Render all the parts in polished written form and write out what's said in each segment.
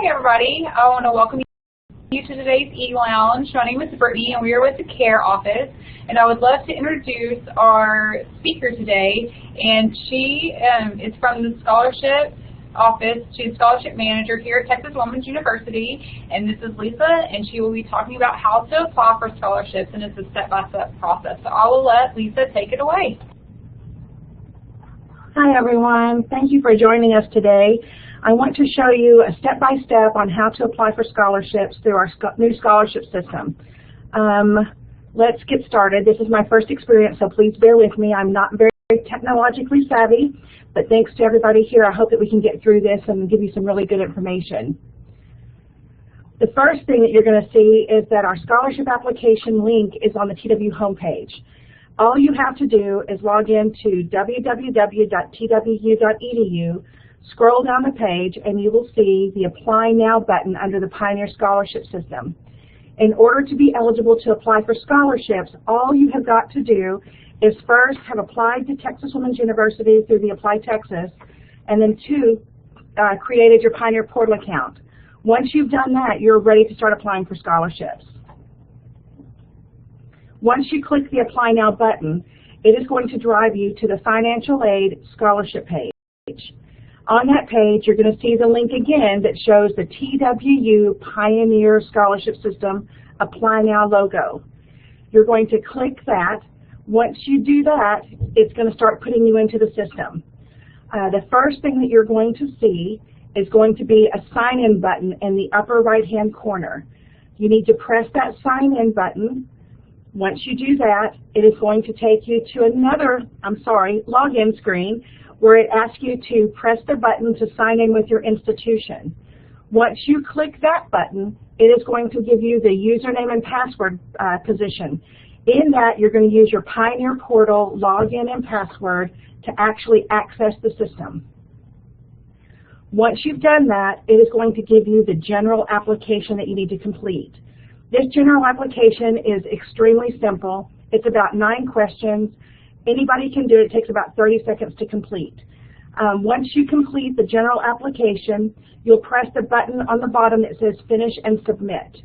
Hi everybody, I want to welcome you to today's eLounge. My name is Brittany and we are with the CARE office, and I would love to introduce our speaker today, and she is from the scholarship office. She's scholarship manager here at Texas Women's University, and this is Lisa, and she will be talking about how to apply for scholarships, and it's a step-by-step process. So I will let Lisa take it away. Hi everyone, thank you for joining us today. I want to show you a step-by-step on how to apply for scholarships through our new scholarship system. Let's get started. This is my first experience, so please bear with me. I'm not very technologically savvy, but thanks to everybody here, I hope that we can get through this and give you some really good information. The first thing that you're going to see is that our scholarship application link is on the TWU homepage. All you have to do is log in to www.twu.edu, scroll down the page, and you will see the Apply Now button under the Pioneer Scholarship System. In order to be eligible to apply for scholarships, all you have got to do is first have applied to Texas Women's University through the Apply Texas, and then two, created your Pioneer Portal account. Once you've done that, you're ready to start applying for scholarships. Once you click the Apply Now button, it is going to drive you to the Financial Aid Scholarship page. On that page, you're going to see the link again that shows the TWU Pioneer Scholarship System Apply Now logo. You're going to click that. Once you do that, it's going to start putting you into the system. The first thing that you're going to see is going to be a sign-in button in the upper right-hand corner. You need to press that sign-in button. Once you do that, it is going to take you to another, login screen, where it asks you to press the button to sign in with your institution. Once you click that button, it is going to give you the username and password position. In that, you're going to use your Pioneer Portal login and password to actually access the system. Once you've done that, it is going to give you the general application that you need to complete. This general application is extremely simple. It's about 9 questions. Anybody can do it. It takes about 30 seconds to complete. Once you complete the general application, you'll press the button on the bottom that says Finish and Submit.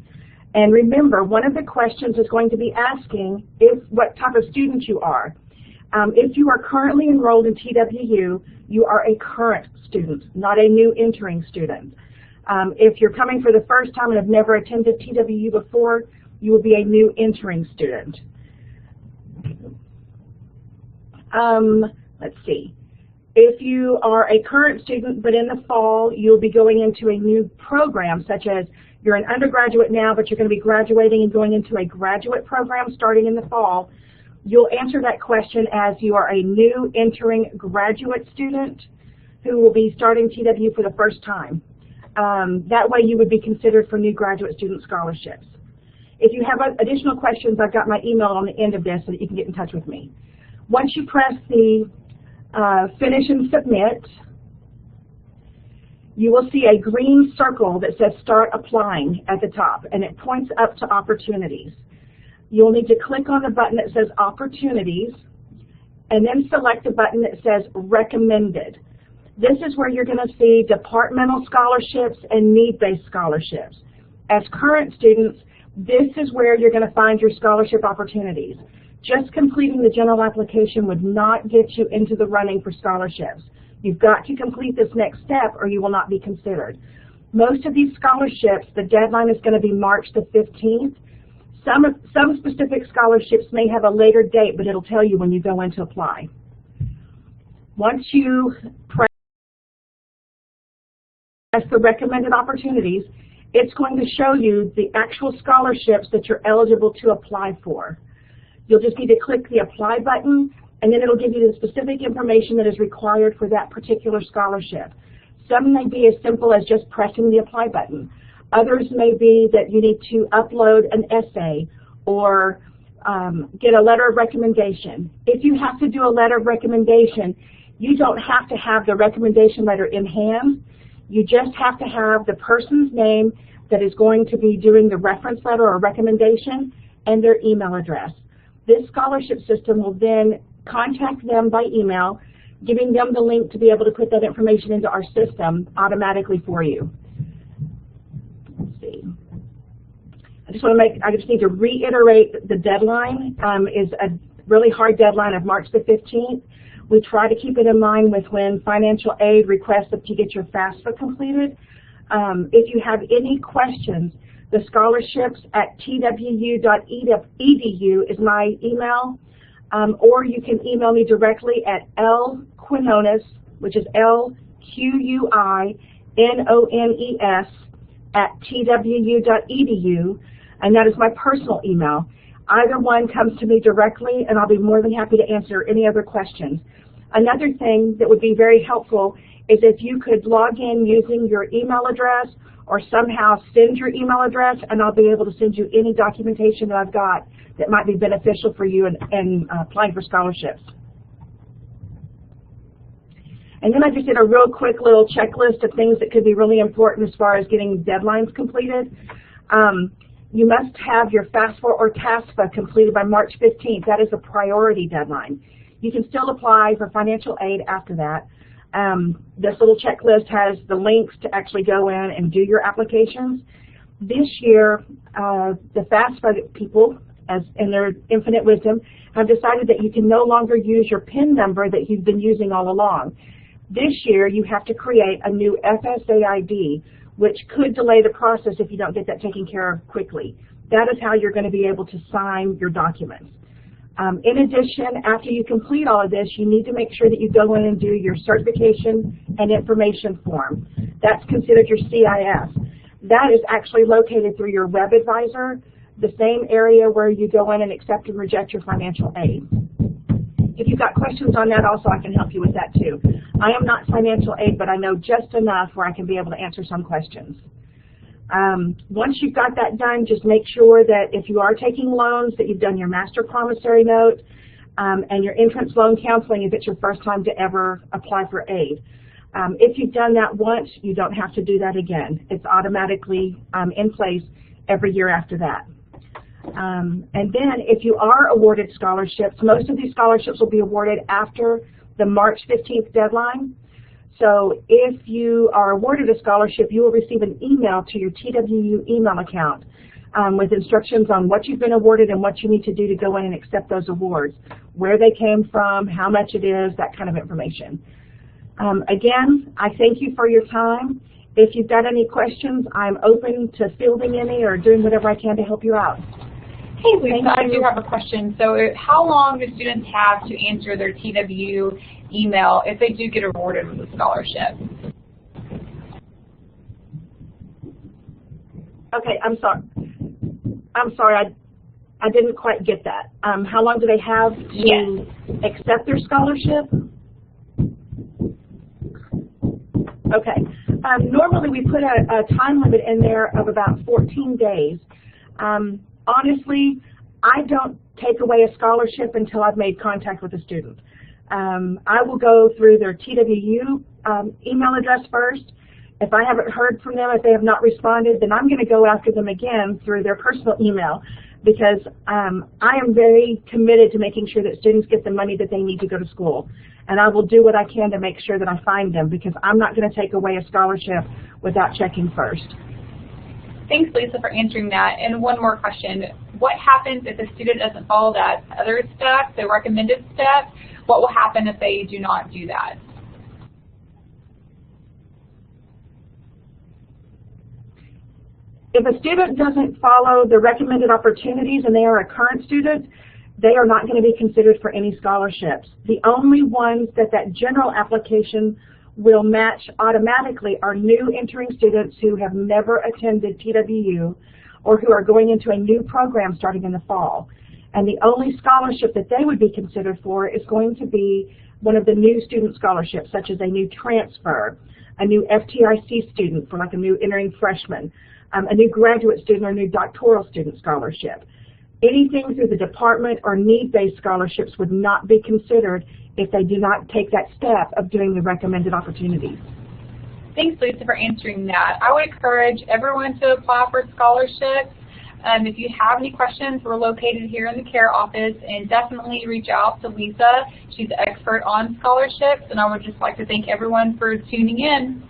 And remember, one of the questions is going to be asking what type of student you are. If you are currently enrolled in TWU, you are a current student, not a new entering student. If you're coming for the first time and have never attended TWU before, you will be a new entering student. Let's see. If you are a current student, but in the fall, you'll be going into a new program, such as you're an undergraduate now, but you're going to be graduating and going into a graduate program starting in the fall, you'll answer that question as you are a new entering graduate student who will be starting TWU for the first time. That way you would be considered for new graduate student scholarships. If you have additional questions, I've got my email on the end of this so that you can get in touch with me. Once you press the Finish and Submit, you will see a green circle that says Start Applying at the top, and it points up to Opportunities. You'll need to click on the button that says Opportunities, and then select the button that says Recommended. This is where you're going to see departmental scholarships and need-based scholarships. As current students, this is where you're going to find your scholarship opportunities. Just completing the general application would not get you into the running for scholarships. You've got to complete this next step or you will not be considered. Most of these scholarships, the deadline is going to be March the 15th. Some specific scholarships may have a later date, but it'll tell you when you go in to apply. Once you press the recommended opportunities, it's going to show you the actual scholarships that you're eligible to apply for. You'll just need to click the Apply button, and then it'll give you the specific information that is required for that particular scholarship. Some may be as simple as just pressing the Apply button. Others may be that you need to upload an essay or get a letter of recommendation. If you have to do a letter of recommendation, you don't have to have the recommendation letter in hand. You just have to have the person's name that is going to be doing the reference letter or recommendation and their email address. This scholarship system will then contact them by email, giving them the link to be able to put that information into our system automatically for you. I just need to reiterate the deadline is a really hard deadline of March the 15th. We try to keep it in mind with when financial aid requests that you get your FAFSA completed. If you have any questions, the scholarships at twu.edu is my email, or you can email me directly at lquinones, which is LQUINONES @twu.edu, and that is my personal email. Either one comes to me directly, and I'll be more than happy to answer any other questions. Another thing that would be very helpful is if you could log in using your email address or somehow send your email address, and I'll be able to send you any documentation that I've got that might be beneficial for you in applying for scholarships. And then I just did a real quick little checklist of things that could be really important as far as getting deadlines completed. You must have your FAFSA or TASFA completed by March 15th. That is a priority deadline. You can still apply for financial aid after that. This little checklist has the links to actually go in and do your applications. This year, the FAFSA people, as in their infinite wisdom, have decided that you can no longer use your PIN number that you've been using all along. This year, you have to create a new FSA ID, which could delay the process if you don't get that taken care of quickly. That is how you're going to be able to sign your documents. In addition, after you complete all of this, you need to make sure that you go in and do your certification and information form. That's considered your CIS. That is actually located through your web advisor, the same area where you go in and accept and reject your financial aid. If you've got questions on that also, I can help you with that too. I am not financial aid, but I know just enough where I can be able to answer some questions. Once you've got that done, just make sure that if you are taking loans, that you've done your master promissory note and your entrance loan counseling if it's your first time to ever apply for aid. If you've done that once, you don't have to do that again. It's automatically in place every year after that. And then if you are awarded scholarships, most of these scholarships will be awarded after the March 15th deadline. So if you are awarded a scholarship, you will receive an email to your TWU email account with instructions on what you've been awarded and what you need to do to go in and accept those awards, where they came from, how much it is, that kind of information. Again, I thank you for your time. If you've got any questions, I'm open to fielding any or doing whatever I can to help you out. Hey, Lisa, I do have a question. So how long do students have to answer their TWU email if they do get awarded with a scholarship? Okay, I'm sorry, I didn't quite get that. How long do they have to accept their scholarship? Okay. Normally we put a time limit in there of about 14 days. Honestly, I don't take away a scholarship until I've made contact with a student. I will go through their TWU email address first. If I haven't heard from them, if they have not responded, then I'm going to go after them again through their personal email because I am very committed to making sure that students get the money that they need to go to school. And I will do what I can to make sure that I find them because I'm not going to take away a scholarship without checking first. Thanks, Lisa, for answering that. And one more question. What happens if a student doesn't follow that other step, the recommended step? What will happen if they do not do that? If a student doesn't follow the recommended opportunities and they are a current student, they are not going to be considered for any scholarships. The only ones that general application will match automatically are new entering students who have never attended TWU or who are going into a new program starting in the fall. And the only scholarship that they would be considered for is going to be one of the new student scholarships, such as a new transfer, a new FTIC student for like a new entering freshman, a new graduate student or new doctoral student scholarship. Anything through the department or need-based scholarships would not be considered if they do not take that step of doing the recommended opportunities. Thanks, Lisa, for answering that. I would encourage everyone to apply for scholarships. If you have any questions, we're located here in the CARE office, and definitely reach out to Lisa. She's an expert on scholarships, and I would just like to thank everyone for tuning in.